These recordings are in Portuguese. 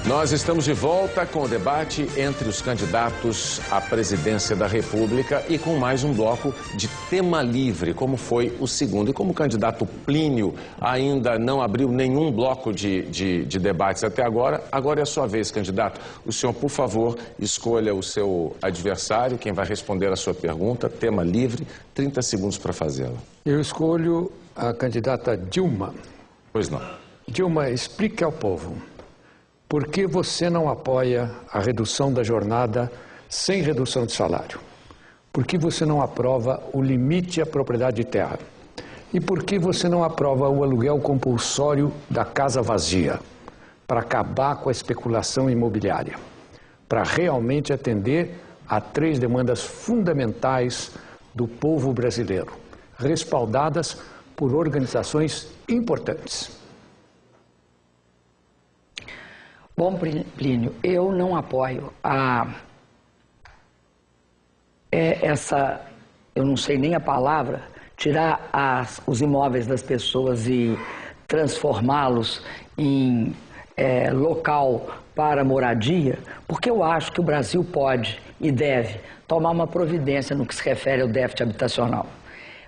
Nós estamos de volta com o debate entre os candidatos à presidência da República e com mais um bloco de tema livre, como foi o segundo. E como o candidato Plínio ainda não abriu nenhum bloco de debates até agora, agora é a sua vez, candidato. O senhor, por favor, escolha o seu adversário, quem vai responder a sua pergunta. Tema livre, 30 segundos para fazê-la. Eu escolho a candidata Dilma. Pois não. Dilma, explique ao povo. Por que você não apoia a redução da jornada sem redução de salário? Por que você não aprova o limite à propriedade de terra? E por que você não aprova o aluguel compulsório da casa vazia? Para acabar com a especulação imobiliária. Para realmente atender a 3 demandas fundamentais do povo brasileiro, respaldadas por organizações importantes. Bom, Plínio, eu não apoio eu não sei nem a palavra, tirar os imóveis das pessoas e transformá-los em local para moradia, porque eu acho que o Brasil pode e deve tomar uma providência no que se refere ao déficit habitacional.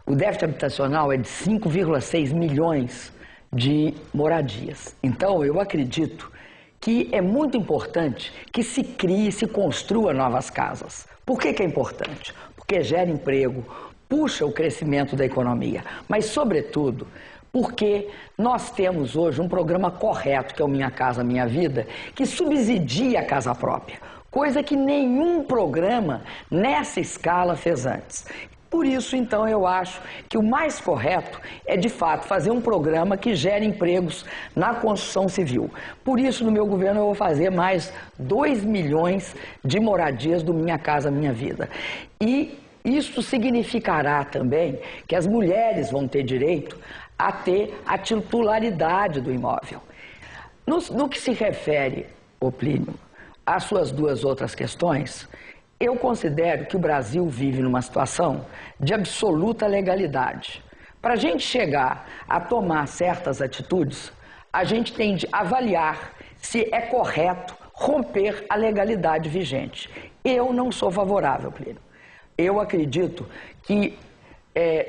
O déficit habitacional é de 5,6 milhões de moradias. Então, eu acredito que é muito importante que se crie, se construa novas casas. Por que é importante? Porque gera emprego, puxa o crescimento da economia, mas, sobretudo, porque nós temos hoje um programa correto, que é o Minha Casa Minha Vida, que subsidia a casa própria, coisa que nenhum programa nessa escala fez antes. Por isso, então, eu acho que o mais correto é, de fato, fazer um programa que gere empregos na construção civil. Por isso, no meu governo, eu vou fazer mais 2 milhões de moradias do Minha Casa Minha Vida. E isso significará também que as mulheres vão ter direito a ter a titularidade do imóvel. No que se refere, ô Plínio, às suas 2 outras questões, eu considero que o Brasil vive numa situação de absoluta legalidade. Para a gente chegar a tomar certas atitudes, a gente tem de avaliar se é correto romper a legalidade vigente. Eu não sou favorável, Plínio. Eu acredito que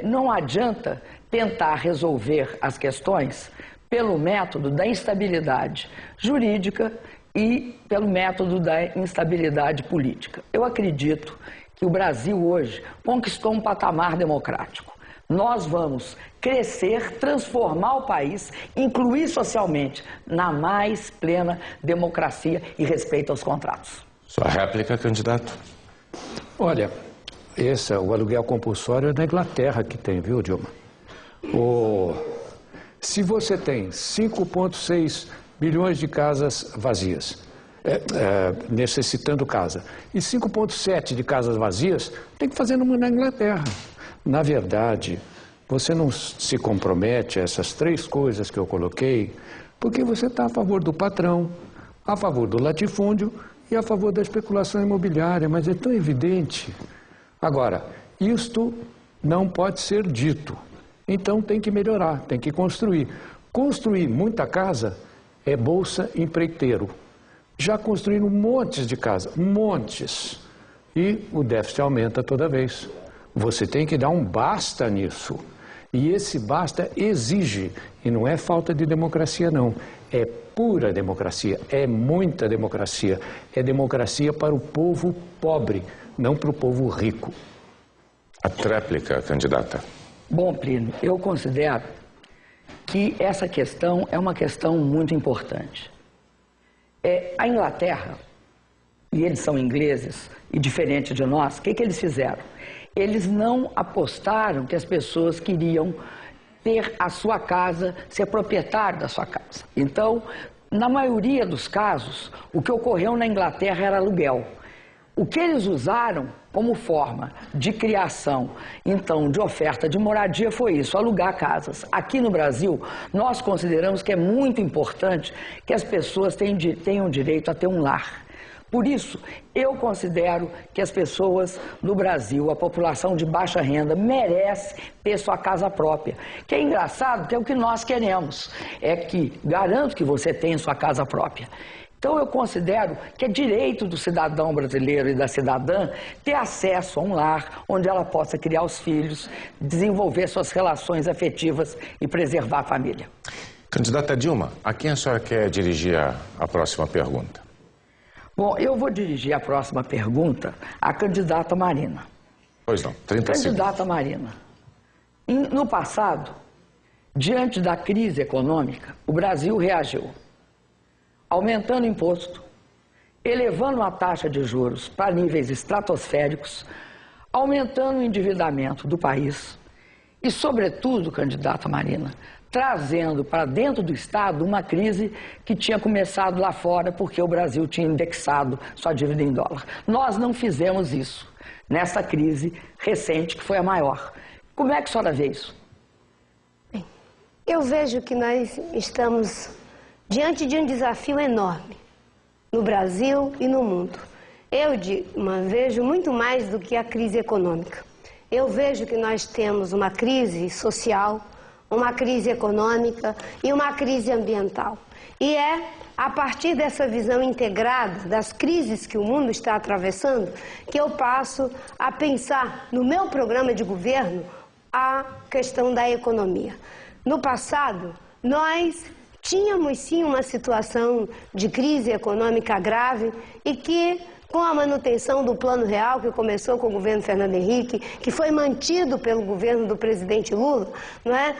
não adianta tentar resolver as questões pelo método da instabilidade jurídica e pelo método da instabilidade política. Eu acredito que o Brasil hoje conquistou um patamar democrático. Nós vamos crescer, transformar o país, incluir socialmente na mais plena democracia e respeito aos contratos. Sua réplica, candidato? Olha, o aluguel compulsório é na Inglaterra que tem, viu, Dilma? Se você tem 5,6 milhões de casas vazias, necessitando casa, e 5,7 de casas vazias, tem que fazer na Inglaterra. Na verdade, você não se compromete a essas 3 coisas que eu coloquei, porque você está a favor do patrão, a favor do latifúndio e a favor da especulação imobiliária, mas é tão evidente. Agora, isto não pode ser dito, então tem que melhorar, tem que construir. Construir muita casa é bolsa empreiteiro. Já construíram montes de casas, montes. E o déficit aumenta toda vez. Você tem que dar um basta nisso. E esse basta exige, e não é falta de democracia não, é pura democracia, é muita democracia. É democracia para o povo pobre, não para o povo rico. A tréplica, candidata. Bom, Plínio, eu considero que essa questão é uma questão muito importante. A Inglaterra, e eles são ingleses, e diferente de nós, o que eles fizeram? Eles não apostaram que as pessoas queriam ter a sua casa, ser proprietário da sua casa. Então, na maioria dos casos, o que ocorreu na Inglaterra era aluguel. O que eles usaram como forma de criação, então, de oferta de moradia foi isso, alugar casas. Aqui no Brasil, nós consideramos que é muito importante que as pessoas tenham direito a ter um lar. Por isso, eu considero que as pessoas no Brasil, a população de baixa renda, merece ter sua casa própria. Que é engraçado, que é o que nós queremos. É que garanto que você tenha sua casa própria. Então eu considero que é direito do cidadão brasileiro e da cidadã ter acesso a um lar onde ela possa criar os filhos, desenvolver suas relações afetivas e preservar a família. Candidata Dilma, a quem a senhora quer dirigir a próxima pergunta? Bom, eu vou dirigir a próxima pergunta à candidata Marina. Pois não, 30 segundos. Candidata Marina, no passado, diante da crise econômica, o Brasil reagiu, aumentando o imposto, elevando a taxa de juros para níveis estratosféricos, aumentando o endividamento do país e, sobretudo, candidata Marina, trazendo para dentro do Estado uma crise que tinha começado lá fora porque o Brasil tinha indexado sua dívida em dólar. Nós não fizemos isso nessa crise recente, que foi a maior. Como é que a senhora vê isso? Bem, eu vejo que nós estamos diante de um desafio enorme no Brasil e no mundo. Eu, Dilma, vejo muito mais do que a crise econômica. Eu vejo que nós temos uma crise social, uma crise econômica e uma crise ambiental. E é a partir dessa visão integrada das crises que o mundo está atravessando que eu passo a pensar no meu programa de governo a questão da economia. No passado, nós tínhamos sim uma situação de crise econômica grave e que, com a manutenção do Plano Real, que começou com o governo Fernando Henrique, que foi mantido pelo governo do presidente Lula,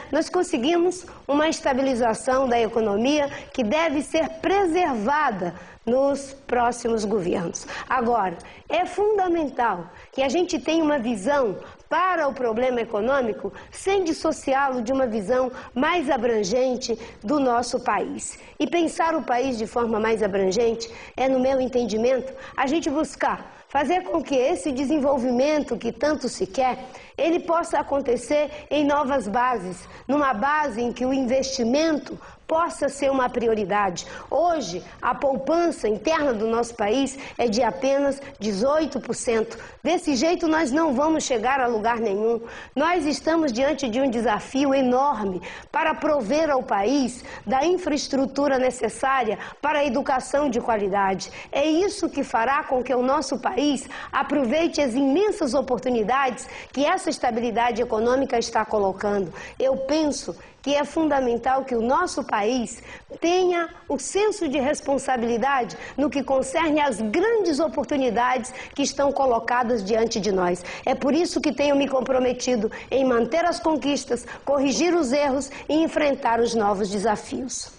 nós conseguimos uma estabilização da economia que deve ser preservada nos próximos governos. Agora, é fundamental que a gente tenha uma visão para o problema econômico sem dissociá-lo de uma visão mais abrangente do nosso país. E pensar o país de forma mais abrangente é, no meu entendimento, a gente buscar fazer com que esse desenvolvimento que tanto se quer, ele possa acontecer em novas bases, numa base em que o investimento possa ser uma prioridade. Hoje, a poupança interna do nosso país é de apenas 18%. Desse jeito, nós não vamos chegar a lugar nenhum. Nós estamos diante de um desafio enorme para prover ao país da infraestrutura necessária para a educação de qualidade. É isso que fará com que o nosso país aproveite as imensas oportunidades que essa estabilidade econômica está colocando. Eu penso que é fundamental que o nosso país tenha o senso de responsabilidade no que concerne às grandes oportunidades que estão colocadas diante de nós. É por isso que tenho me comprometido em manter as conquistas, corrigir os erros e enfrentar os novos desafios.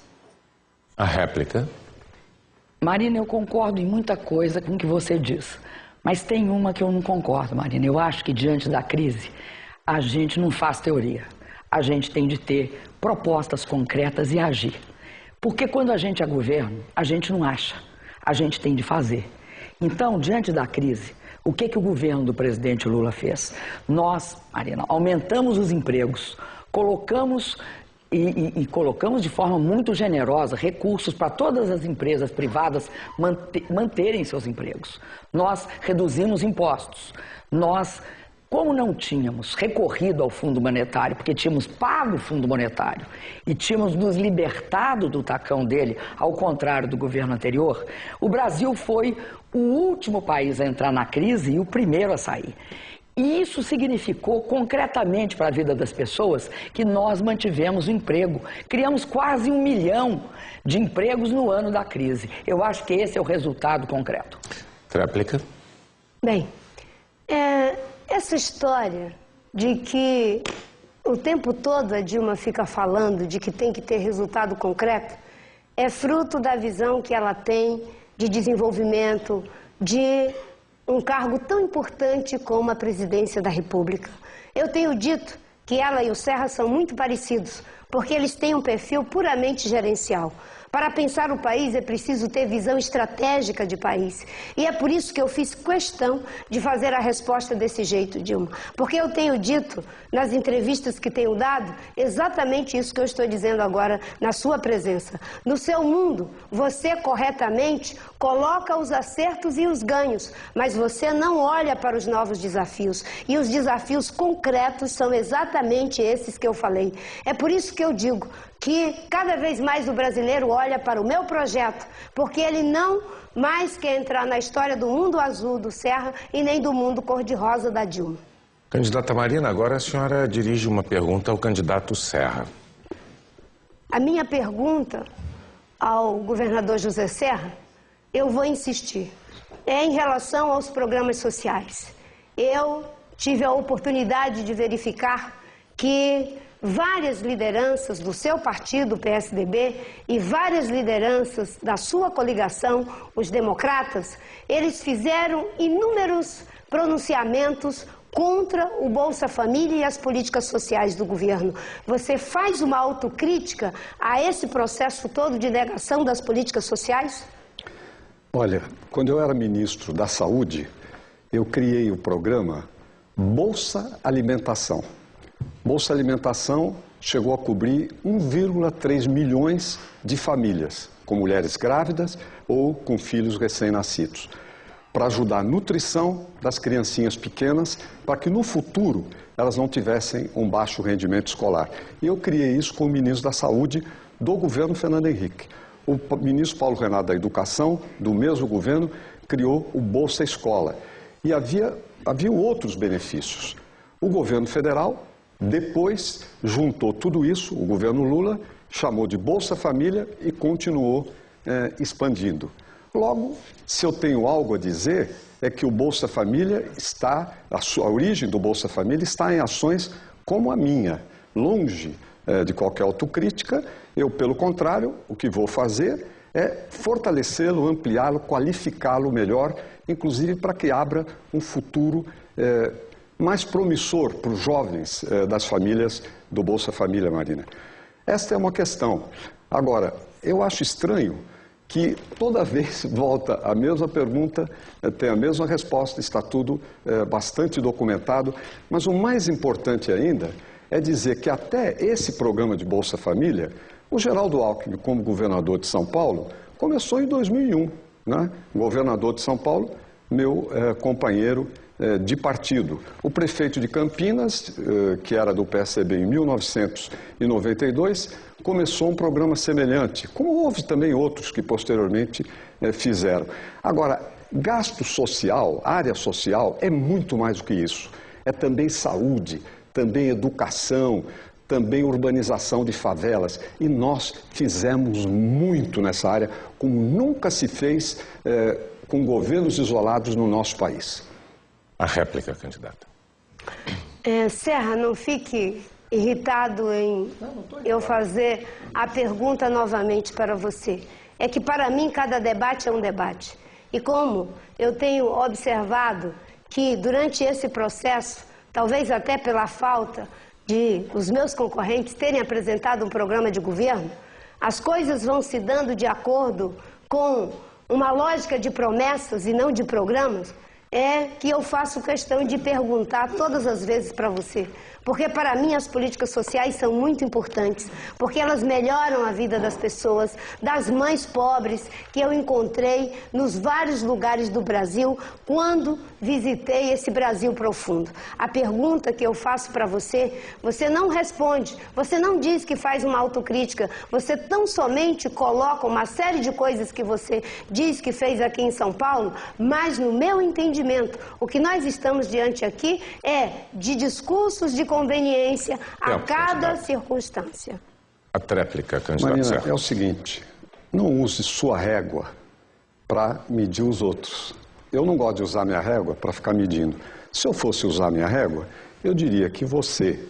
A réplica. Marina, eu concordo em muita coisa com o que você diz, mas tem uma que eu não concordo, Marina. Eu acho que diante da crise, a gente não faz teoria. A gente tem de ter propostas concretas e agir. Porque quando a gente é governo, a gente não acha, a gente tem de fazer. Então, diante da crise, o que o governo do presidente Lula fez? Nós, Marina, aumentamos os empregos, colocamos de forma muito generosa recursos para todas as empresas privadas manterem seus empregos. Nós reduzimos impostos, como não tínhamos recorrido ao Fundo Monetário, porque tínhamos pago o Fundo Monetário e tínhamos nos libertado do tacão dele, ao contrário do governo anterior, o Brasil foi o último país a entrar na crise e o primeiro a sair. E isso significou concretamente para a vida das pessoas que nós mantivemos o emprego. Criamos quase 1 milhão de empregos no ano da crise. Eu acho que esse é o resultado concreto. Tréplica. Bem, essa história de que o tempo todo a Dilma fica falando de que tem que ter resultado concreto é fruto da visão que ela tem de desenvolvimento de um cargo tão importante como a presidência da República. Eu tenho dito que ela e o Serra são muito parecidos, porque eles têm um perfil puramente gerencial. Para pensar o país é preciso ter visão estratégica de país. E é por isso que eu fiz questão de fazer a resposta desse jeito, Dilma. Porque eu tenho dito, nas entrevistas que tenho dado, exatamente isso que eu estou dizendo agora na sua presença. No seu mundo, você corretamente coloca os acertos e os ganhos, mas você não olha para os novos desafios. E os desafios concretos são exatamente esses que eu falei. É por isso que eu digo, que cada vez mais o brasileiro olha para o meu projeto, porque ele não mais quer entrar na história do mundo azul do Serra e nem do mundo cor-de-rosa da Dilma. Candidata Marina, agora a senhora dirige uma pergunta ao candidato Serra. A minha pergunta ao governador José Serra, eu vou insistir, é em relação aos programas sociais. Eu tive a oportunidade de verificar que várias lideranças do seu partido, o PSDB, e várias lideranças da sua coligação, os democratas, eles fizeram inúmeros pronunciamentos contra o Bolsa Família e as políticas sociais do governo. Você faz uma autocrítica a esse processo todo de negação das políticas sociais? Olha, quando eu era ministro da Saúde, eu criei o programa Bolsa Alimentação. Bolsa Alimentação chegou a cobrir 1,3 milhões de famílias, com mulheres grávidas ou com filhos recém-nascidos, para ajudar a nutrição das criancinhas pequenas, para que no futuro elas não tivessem um baixo rendimento escolar. E eu criei isso com o ministro da Saúde do governo Fernando Henrique. O ministro Paulo Renato da Educação, do mesmo governo, criou o Bolsa Escola. E havia outros benefícios. O governo federal depois juntou tudo isso, o governo Lula chamou de Bolsa Família e continuou expandindo. Logo, se eu tenho algo a dizer, é que o Bolsa Família a origem do Bolsa Família está em ações como a minha. Longe de qualquer autocrítica, eu, pelo contrário, o que vou fazer é fortalecê-lo, ampliá-lo, qualificá-lo melhor, inclusive para que abra um futuro mais promissor para os jovens das famílias do Bolsa Família, Marina. Esta é uma questão. Agora, eu acho estranho que toda vez volta a mesma pergunta, tem a mesma resposta, está tudo bastante documentado, mas o mais importante ainda é dizer que até esse programa de Bolsa Família, o Geraldo Alckmin, como governador de São Paulo, começou em 2001, né? Governador de São Paulo, meu companheiro de partido. O prefeito de Campinas, que era do PSDB em 1992, começou um programa semelhante, como houve também outros que posteriormente fizeram. Agora, gasto social, área social, é muito mais do que isso. É também saúde, também educação, também urbanização de favelas. E nós fizemos muito nessa área, como nunca se fez com governos isolados no nosso país. A réplica, candidata. Serra, não fique irritado em eu fazer a pergunta novamente para você. É que para mim cada debate é um debate. E como eu tenho observado que durante esse processo, talvez até pela falta de os meus concorrentes terem apresentado um programa de governo, as coisas vão se dando de acordo com uma lógica de promessas e não de programas, é que eu faço questão de perguntar todas as vezes para você. Porque para mim as políticas sociais são muito importantes, porque elas melhoram a vida das pessoas, das mães pobres que eu encontrei nos vários lugares do Brasil quando visitei esse Brasil profundo. A pergunta que eu faço para você, você não responde, você não diz que faz uma autocrítica, você tão somente coloca uma série de coisas que você diz que fez aqui em São Paulo, mas no meu entendimento, o que nós estamos diante aqui é de discursos de conveniência a cada circunstância. A tréplica, candidata. Marina, é o seguinte, não use sua régua para medir os outros. Eu não gosto de usar minha régua para ficar medindo. Se eu fosse usar minha régua, eu diria que você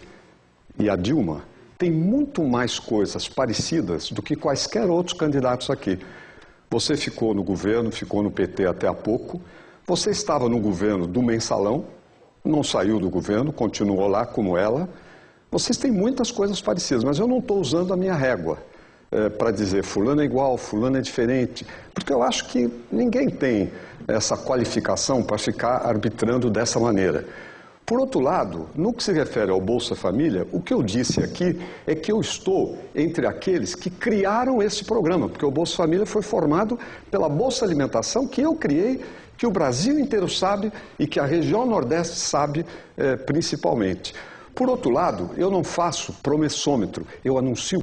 e a Dilma têm muito mais coisas parecidas do que quaisquer outros candidatos aqui. Você ficou no governo, ficou no PT até há pouco, você estava no governo do mensalão, não saiu do governo, continuou lá como ela. Vocês têm muitas coisas parecidas, mas eu não estou usando a minha régua para dizer fulano é igual, fulano é diferente, porque eu acho que ninguém tem essa qualificação para ficar arbitrando dessa maneira. Por outro lado, no que se refere ao Bolsa Família, o que eu disse aqui é que eu estou entre aqueles que criaram esse programa, porque o Bolsa Família foi formado pela Bolsa Alimentação que eu criei, que o Brasil inteiro sabe e que a região Nordeste sabe principalmente. Por outro lado, eu não faço promessômetro, eu anuncio